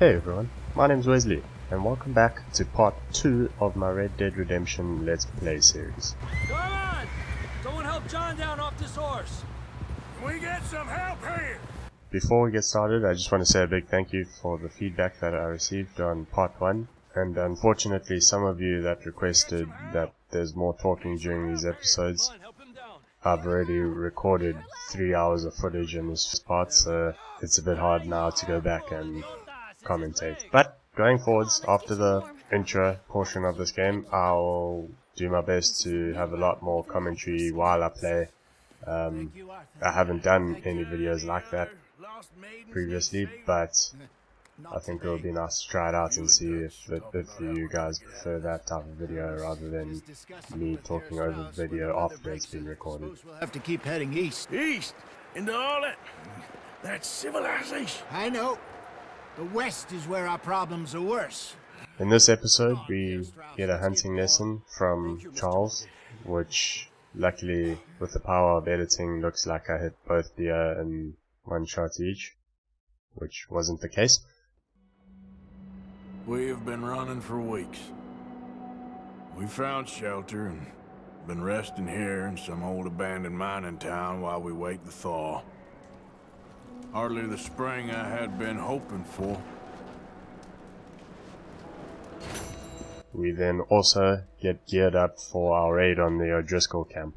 Hey everyone, my name's Wesley, and welcome back to part 2 of my Red Dead Redemption Let's Play series. Come on! Someone help John down off this horse! Can we get some help here? Before we get started, I just want to say a big thank you for the feedback that I received on part 1, and unfortunately some of you that requested that there's more talking during these episodes. I've already recorded 3 hours of footage in this part, so it's a bit hard now to go back and commentate. But going forwards, after the intro portion of this game, I'll do my best to have a lot more commentary while I play. I haven't done any videos like that previously, but I think it would be nice to try it out and see if you guys prefer that type of video rather than me talking over the video after it's been recorded. We'll have to keep heading east. East? Into all that civilization. I know. The west is where our problems are worse. In this episode, we get a hunting lesson from Charles, which luckily with the power of editing looks like I hit both deer in one shot each, which wasn't the case. We have been running for weeks. We found shelter and been resting here in some old abandoned mining town while we wait the thaw. Hardly the spring I had been hoping for. We then also get geared up for our raid on the O'Driscoll camp.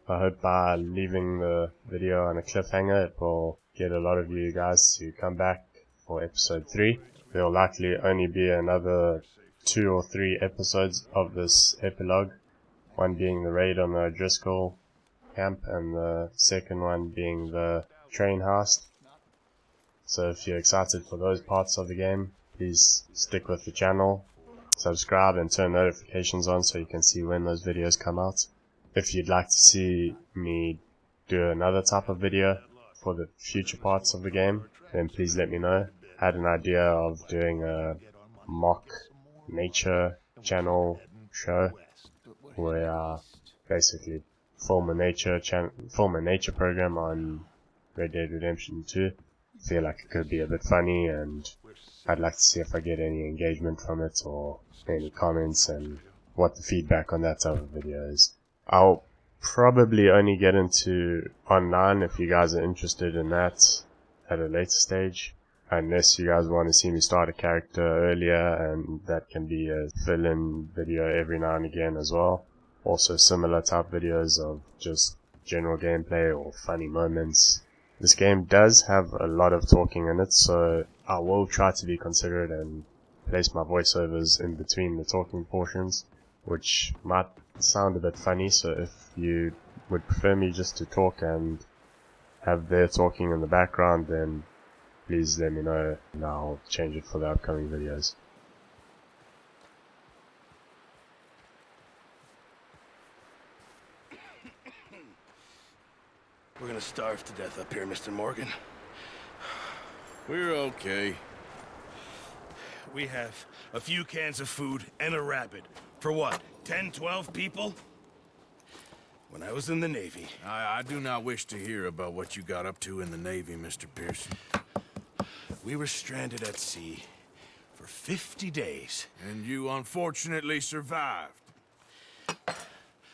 I hope by leaving the video on a cliffhanger it will get a lot of you guys to come back for episode 3. There will likely only be another 2 or 3 episodes of this epilogue, one being the raid on the O'Driscoll camp and the second one being the train heist. So if you're excited for those parts of the game, please stick with the channel, subscribe and turn notifications on so you can see when those videos come out. If you'd like to see me do another type of video for the future parts of the game, then please let me know. I had an idea of doing a mock nature channel show where I basically film a nature program on Red Dead Redemption 2. I feel like it could be a bit funny, and I'd like to see if I get any engagement from it or any comments and what the feedback on that type of video is. I'll probably only get into online if you guys are interested in that at a later stage, unless you guys want to see me start a character earlier, and that can be a fill-in video every now and again as well. Also similar type videos of just general gameplay or funny moments. This game does have a lot of talking in it, so I will try to be considerate and place my voiceovers in between the talking portions, which might sound a bit funny, so if you would prefer me just to talk and have their talking in the background, then please let me know and I'll change it for the upcoming videos. We're gonna starve to death up here, Mr. Morgan. We're okay. We have a few cans of food and a rabbit. For what, 10, 12 people? When I was in the Navy... I do not wish to hear about what you got up to in the Navy, Mr. Pearson. We were stranded at sea for 50 days. And you unfortunately survived.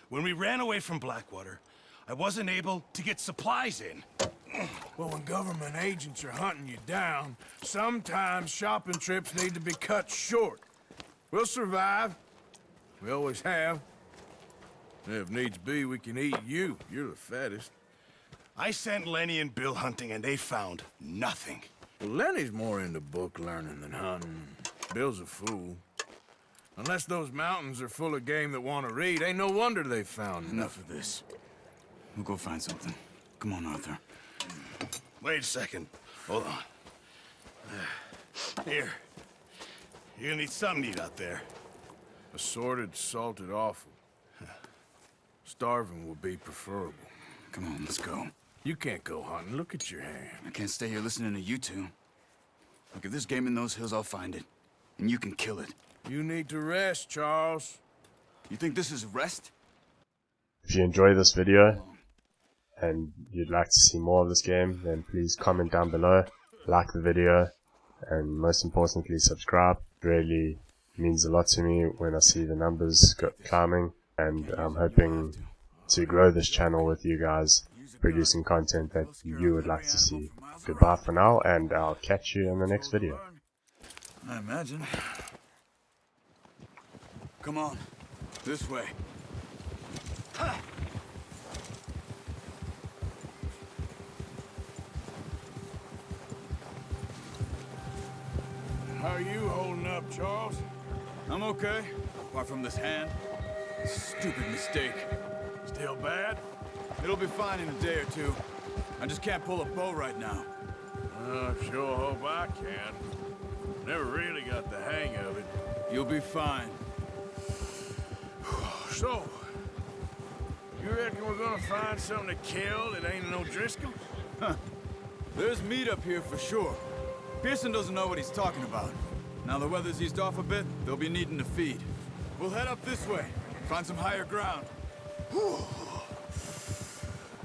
When we ran away from Blackwater, I wasn't able to get supplies in. Well, when government agents are hunting you down, sometimes shopping trips need to be cut short. We'll survive. We always have. And if needs be, we can eat you. You're the fattest. I sent Lenny and Bill hunting, and they found nothing. Well, Lenny's more into book learning than hunting. Bill's a fool. Unless those mountains are full of game that want to read, ain't no wonder they found Enough of this. We'll go find something. Come on, Arthur. Wait a second. Hold on. Here. You're gonna need something to eat out there. Assorted, salted offal. Starving would be preferable. Come on, let's go. You can't go hunting. Look at your hand. I can't stay here listening to you two. Look, if there's game in those hills, I'll find it. And you can kill it. You need to rest, Charles. You think this is rest? If you enjoy this video and you'd like to see more of this game, then please comment down below, like the video, and most importantly subscribe. It really means a lot to me when I see the numbers climbing, and I'm hoping to grow this channel with you guys, producing content that you would like to see. Goodbye for now, and I'll catch you in the next video. I imagine. Come on, this way. How are you holding up, Charles? I'm okay, apart from this hand. Stupid mistake. Still bad? It'll be fine in a day or two. I just can't pull a bow right now. I sure hope I can. Never really got the hang of it. You'll be fine. So, you reckon we're gonna find something to kill that ain't no Driscoll? Huh. There's meat up here for sure. Pearson doesn't know what he's talking about. Now the weather's eased off a bit, they'll be needing to feed. We'll head up this way, find some higher ground. Whew.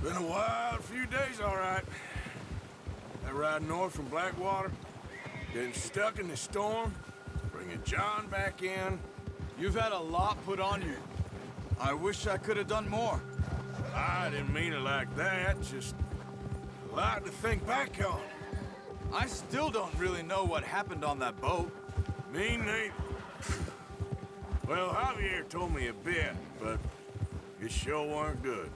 Been a wild few days, all right. That ride north from Blackwater, getting stuck in the storm, bringing John back in. You've had a lot put on you. I wish I could have done more. I didn't mean it like that, just a lot to think back on. I still don't really know what happened on that boat. Me neither. Well, Javier told me a bit, but it sure weren't good.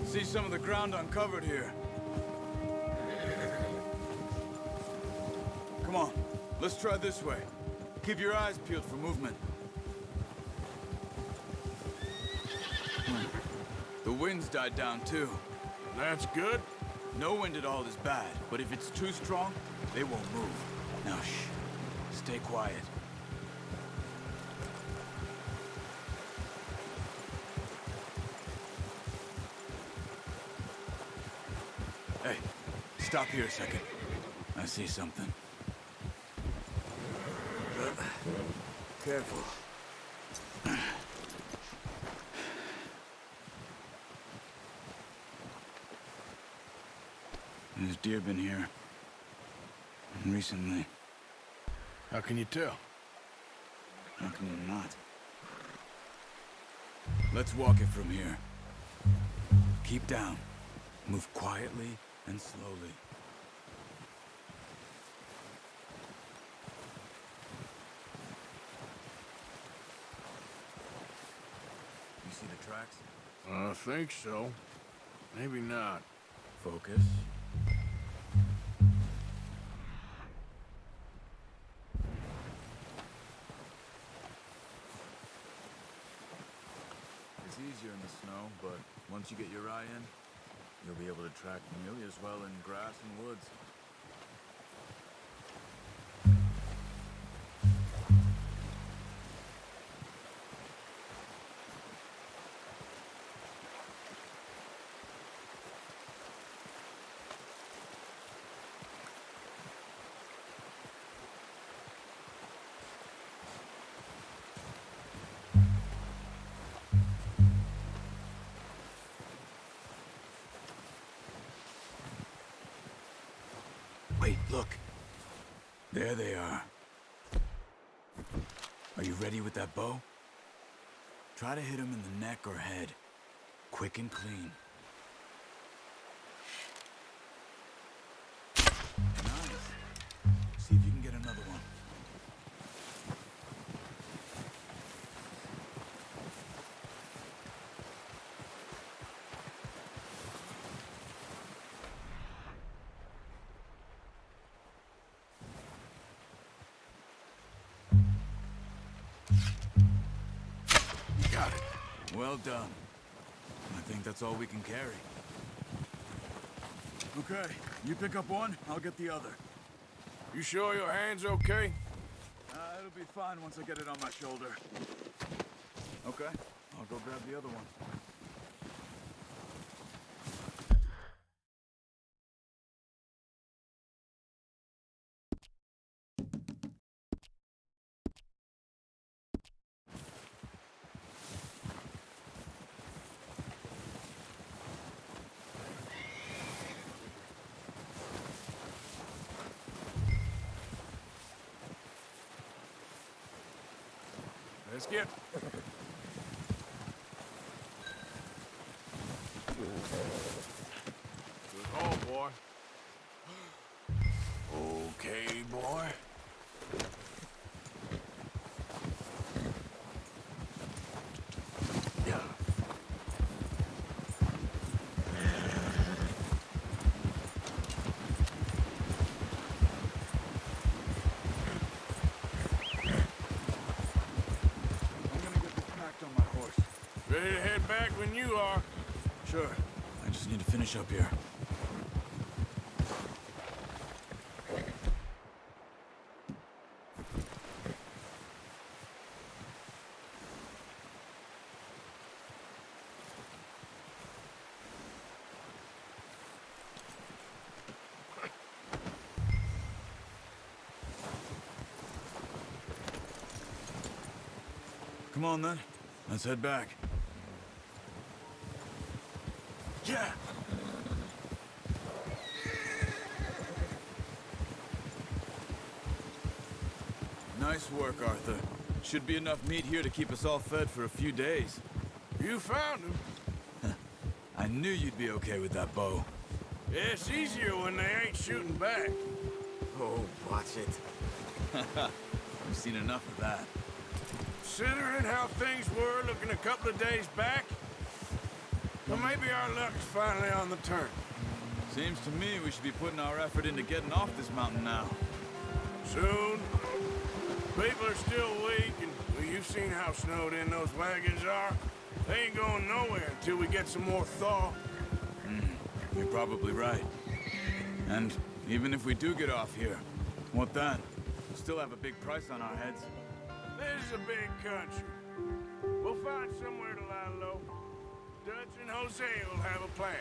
See some of the ground uncovered here. Come on, let's try this way. Keep your eyes peeled for movement. The wind's died down too. That's good. No wind at all is bad, but if it's too strong, they won't move. Now shh, stay quiet. Hey, stop here a second. I see something. Careful. There's deer been here. Recently. How can you tell? How can you not? Let's walk it from here. Keep down. Move quietly and slowly. You see the tracks? I think so. Maybe not. Focus. It's easier in the snow, but once you get your eye in, you'll be able to track nearly as well in grass and woods. Wait, look. There they are. Are you ready with that bow? Try to hit him in the neck or head. Quick and clean. Nice. See if you can get another one. Well done. I think that's all we can carry. Okay, you pick up one, I'll get the other. You sure your hand's okay? It'll be fine once I get it on my shoulder. Okay, I'll go grab the other one. Let's get... Good haul, boy. Okay, boy. Yeah. Ready to head back when you are. Sure. I just need to finish up here. Come on, then. Let's head back. Yeah. Nice work, Arthur. Should be enough meat here to keep us all fed for a few days. You found him. I knew you'd be okay with that bow. Yeah, it's easier when they ain't shooting back. Oh, watch it. I've seen enough of that. Considering how things were looking a couple of days back, well, maybe our luck is finally on the turn. Seems to me we should be putting our effort into getting off this mountain now. Soon. People are still weak, and well, you've seen how snowed in those wagons are. They ain't going nowhere until we get some more thaw. You're probably right. And even if we do get off here, what then? We'll still have a big price on our heads. This is a big country. We'll find somewhere to lie low. Dutch and Jose will have a plan.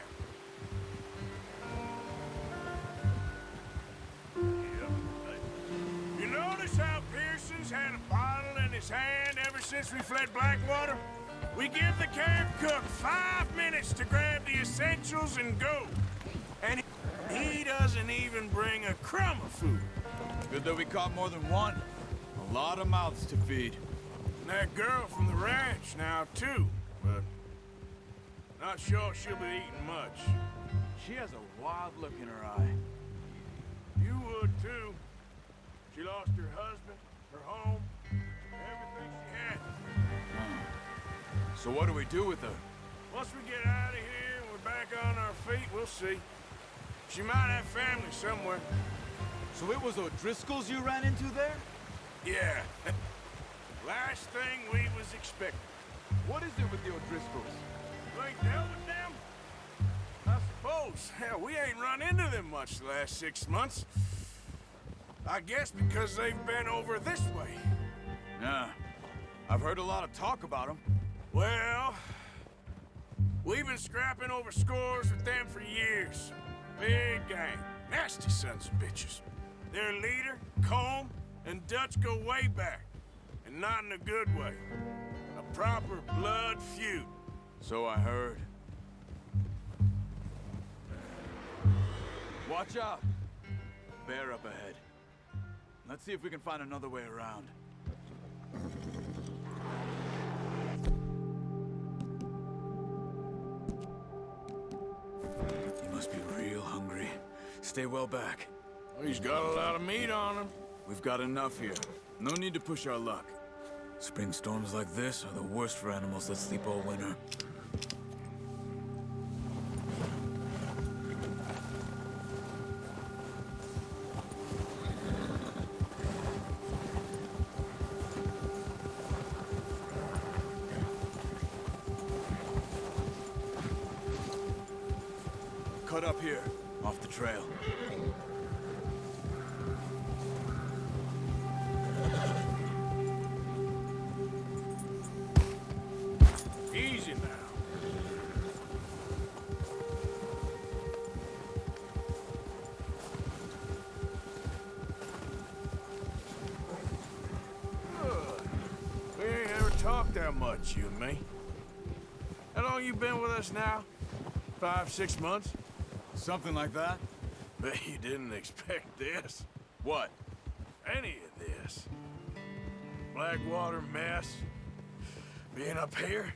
You notice how Pearson's had a bottle in his hand ever since we fled Blackwater? We give the camp cook 5 minutes to grab the essentials and go. And he doesn't even bring a crumb of food. Good that we caught more than one. A lot of mouths to feed. And that girl from the ranch now, too. But not sure she'll be eating much. She has a wild look in her eye. You would, too. She lost her husband, her home, everything she had. So what do we do with her? Once we get out of here and we're back on our feet, we'll see. She might have family somewhere. So it was O'Driscoll's you ran into there? Yeah. Last thing we was expecting. What is it with the O'Driscolls? You ain't dealt with them? I suppose. Hell, we ain't run into them much the last 6 months. I guess because they've been over this way. Yeah. I've heard a lot of talk about them. Well, we've been scrapping over scores with them for years. Big gang. Nasty sons of bitches. Their leader, Combe, and Dutch go way back. And not in a good way. A proper blood feud. So I heard. Watch out! Bear up ahead. Let's see if we can find another way around. He must be real hungry. Stay well back. He's got a lot of meat on him. We've got enough here. No need to push our luck. Spring storms like this are the worst for animals that sleep all winter. cut up here, off the trail. Easy now. We ain't ever talked that much, you and me. How long you been with us now? 5, 6 months? Something like that? Bet you didn't expect this. What? Any of this. Blackwater mess. Being up here?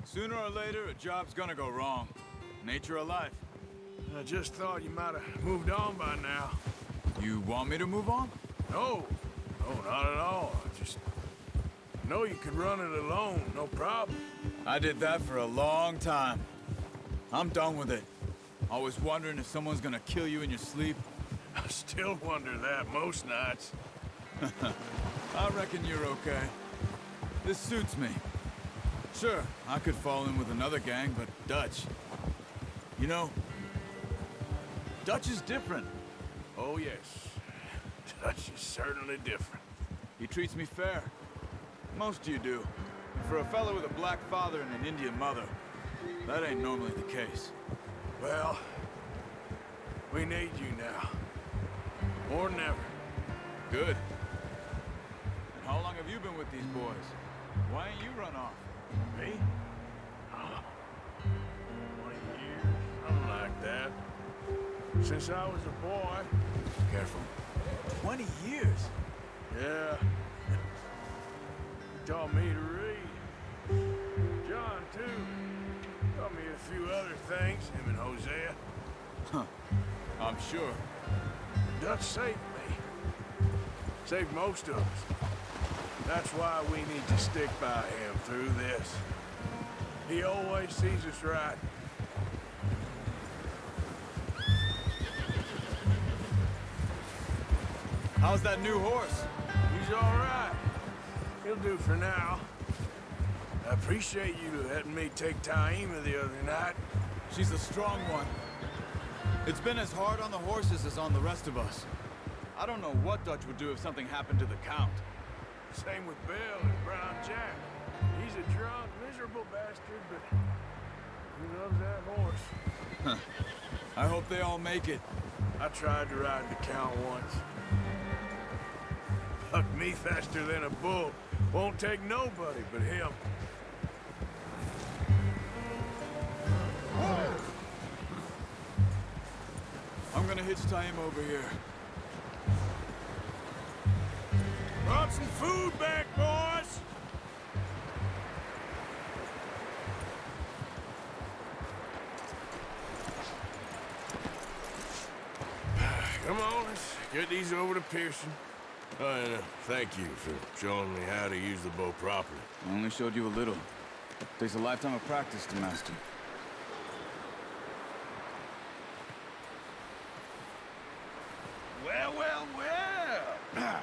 Sooner or later, a job's gonna go wrong. Nature of life. I just thought you might have moved on by now. You want me to move on? No, not at all. I just know you could run it alone, no problem. I did that for a long time. I'm done with it. Always wondering if someone's gonna kill you in your sleep. I still wonder that most nights. I reckon you're okay. This suits me. Sure, I could fall in with another gang, but Dutch... You know, Dutch is different. Oh, yes. Dutch is certainly different. He treats me fair. Most of you do. And for a fellow with a black father and an Indian mother, that ain't normally the case. Well, we need you now. More than ever. Good. And how long have you been with these boys? Why ain't you run off? Me? 20 years, something like that. Since I was a boy. Careful. 20 years? Yeah. He taught me to read. John, too. Taught me a few other things, him and Hosea. Huh. I'm sure. Dutch saved me. Saved most of us. That's why we need to stick by him through this. He always sees us right. How's that new horse? He's all right. He'll do for now. I appreciate you letting me take Taima the other night. She's a strong one. It's been as hard on the horses as on the rest of us. I don't know what Dutch would do if something happened to the Count. Same with Bill and Brown Jack. He's a drunk, miserable bastard, but he loves that horse. I hope they all make it. I tried to ride the Count once. Bucked me faster than a bull. Won't take nobody but him. I'm gonna hitch Taima over here. Brought some food back, boys! Come on, let's get these over to Pearson. Oh, and thank you for showing me how to use the bow properly. I only showed you a little. Takes a lifetime of practice to master. Well, well, well!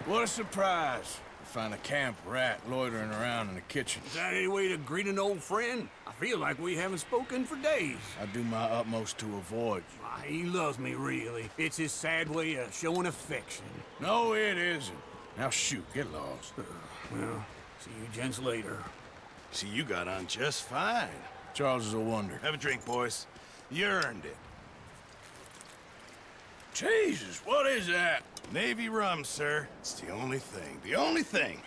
What a surprise. To find a camp rat loitering around in the kitchen. Is that any way to greet an old friend? I feel like we haven't spoken for days. I do my utmost to avoid you. Why, he loves me, really. It's his sad way of showing affection. No, it isn't. Now shoot, get lost. Well, see you gents later. See, you got on just fine. Charles is a wonder. Have a drink, boys. You earned it. Jesus, what is that? Navy rum, sir. It's the only thing. The only thing.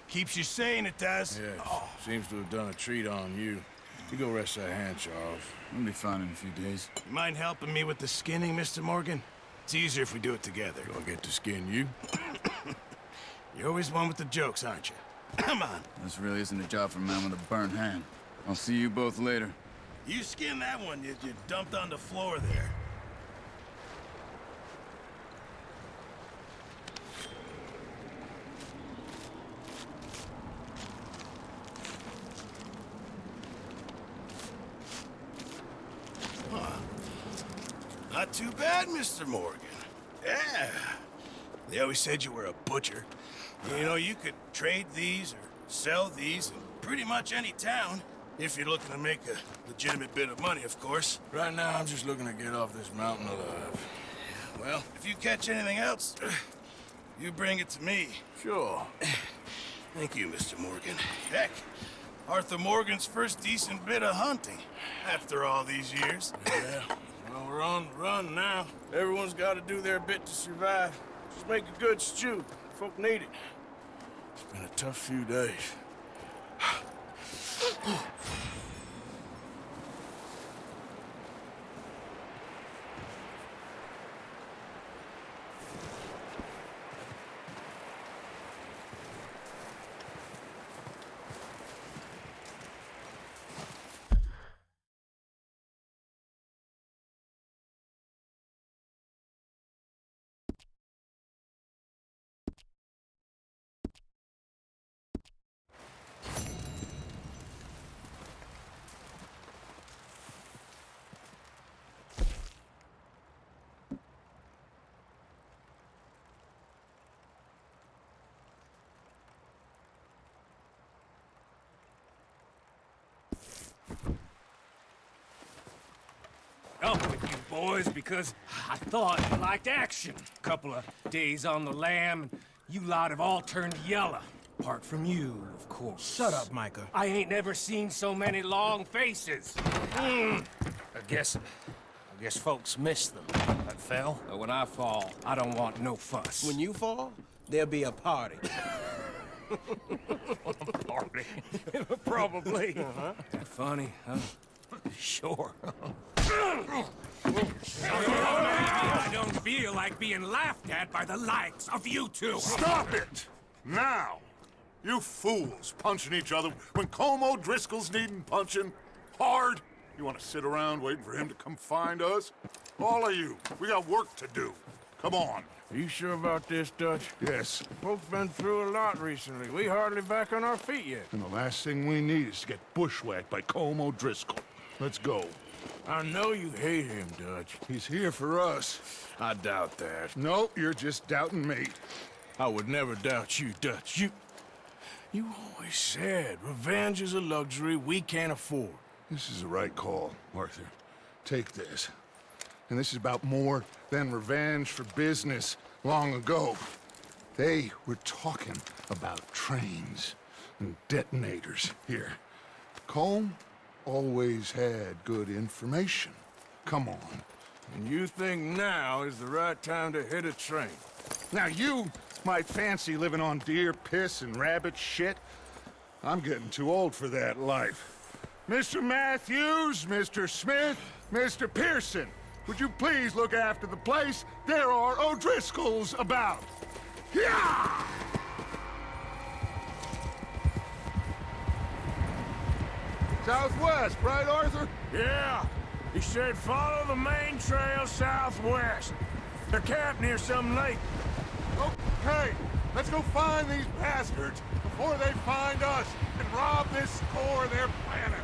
Keeps you sane, it does. Yes, seems to have done a treat on you. You go rest that hand, Charles. We'll be fine in a few days. You mind helping me with the skinning, Mr. Morgan? It's easier if we do it together. Gonna get to skin you? You're always one with the jokes, aren't you? Come on. This really isn't a job for a man with a burnt hand. I'll see you both later. You skin that one you dumped on the floor there. Not too bad, Mr. Morgan. Yeah. They always said you were a butcher. You know, you could trade these or sell these and pretty much any town. If you're looking to make a legitimate bit of money, of course. Right now, I'm just looking to get off this mountain alive. Well, if you catch anything else, you bring it to me. Sure. Thank you, Mr. Morgan. Heck, Arthur Morgan's first decent bit of hunting after all these years. Yeah. Well, we're on the run now. Everyone's got to do their bit to survive. Just make a good stew. Folk need it. It's been a tough few days. Up with you boys because I thought you liked action. Couple of days on the lam, and you lot have all turned yellow. Apart from you, of course. Shut up, Micah. I ain't never seen so many long faces. I guess folks miss them. That fell. But when I fall, I don't want no fuss. When you fall, there'll be a party. Party. Probably. Funny, huh? Sure. I don't feel like being laughed at by the likes of you two. Stop it! Now! You fools punching each other when Colm O'Driscoll's needing punching hard. You want to sit around waiting for him to come find us? All of you, we got work to do. Come on. Are you sure about this, Dutch? Yes. Folks been through a lot recently. We hardly back on our feet yet. And the last thing we need is to get bushwhacked by Colm O'Driscoll. Let's go. I know you hate him, Dutch. He's here for us. I doubt that. No, you're just doubting me. I would never doubt you, Dutch. You always said revenge is a luxury we can't afford. This is the right call, Arthur. Take this. And this is about more than revenge for business long ago. They were talking about trains and detonators here. Colm always had good information. Come on. And you think now is the right time to hit a train? Now you might fancy living on deer piss and rabbit shit. I'm getting too old for that life. Mr. Matthews, Mr. Smith, Mr. Pearson, would you please look after the place? There are O'Driscolls about. Yeah! Southwest, right, Arthur? Yeah. He said follow the main trail southwest. They're camped near some lake. Okay, let's go find these bastards before they find us and rob this core of their planet.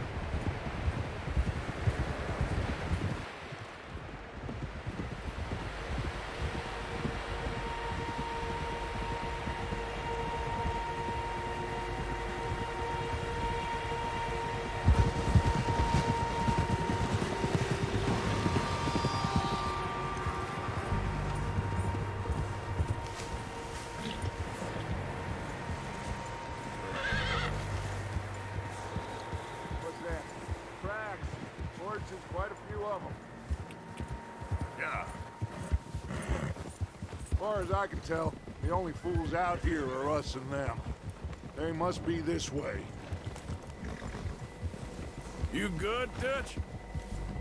Quite a few of them. Yeah. As far as I can tell, the only fools out here are us and them. They must be this way. You good, Dutch?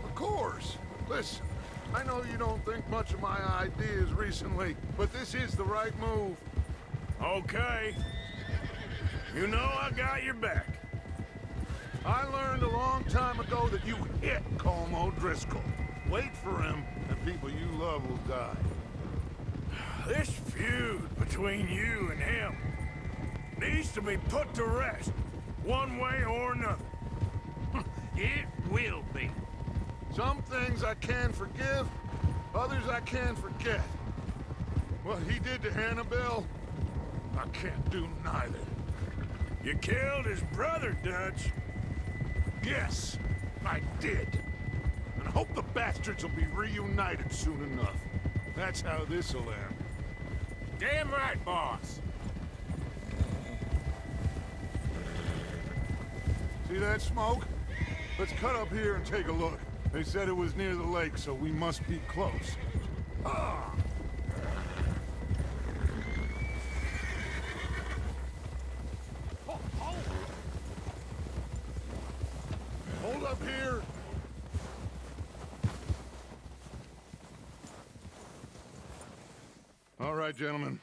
Of course. Listen, I know you don't think much of my ideas recently, but this is the right move. Okay. You know I got your back. I learned a long time ago that you hit Colm O'Driscoll. Wait for him, and people you love will die. This feud between you and him needs to be put to rest, one way or another. It will be. Some things I can forgive, others I can forget. What he did to Annabelle, I can't do neither. You killed his brother, Dutch. Yes, I did. And I hope the bastards will be reunited soon enough. That's how this'll end. Damn right, boss. See that smoke? Let's cut up here and take a look. They said it was near the lake, so we must be close. Ah! Hold up here! All right, gentlemen.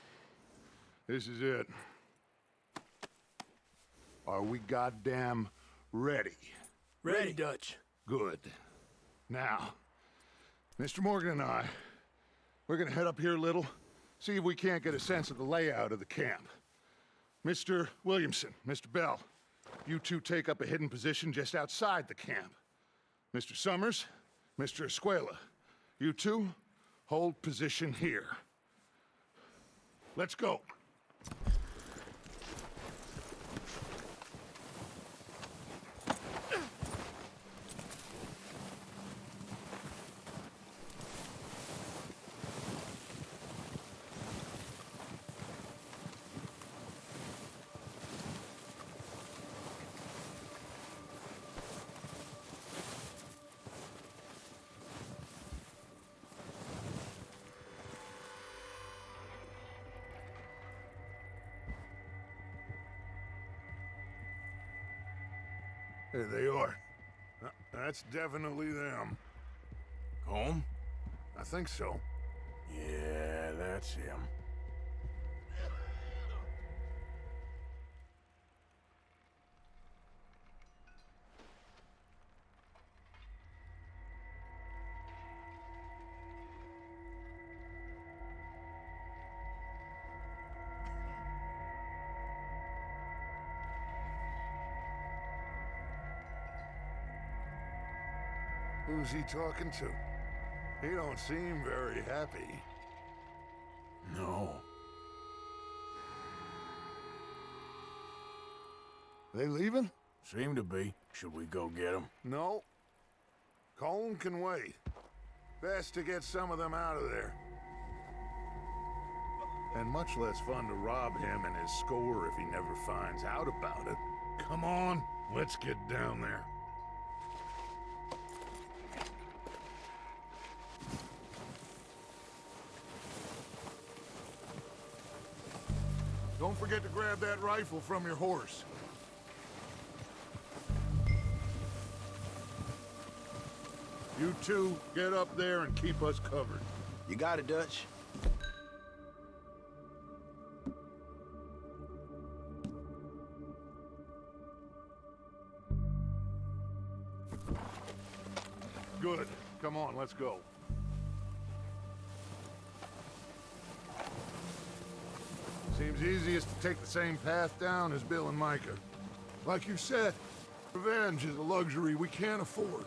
This is it. Are we goddamn ready? Ready, Dutch. Good. Now, Mr. Morgan and I, we're gonna head up here a little, see if we can't get a sense of the layout of the camp. Mr. Williamson, Mr. Bell, you two take up a hidden position just outside the camp. Mr. Summers, Mr. Escuela, you two hold position here. Let's go. There they are. That's definitely them. Home? I think so. Yeah, that's him. Who's he talking to? He don't seem very happy. No. They leaving? Seem to be. Should we go get him? No. Colm can wait. Best to get some of them out of there. And much less fun to rob him and his score if he never finds out about it. Come on, let's get down there. Don't forget to grab that rifle from your horse. You two, get up there and keep us covered. You got it, Dutch. Good. Come on, let's go. Seems easiest to take the same path down as Bill and Micah. Like you said, revenge is a luxury we can't afford.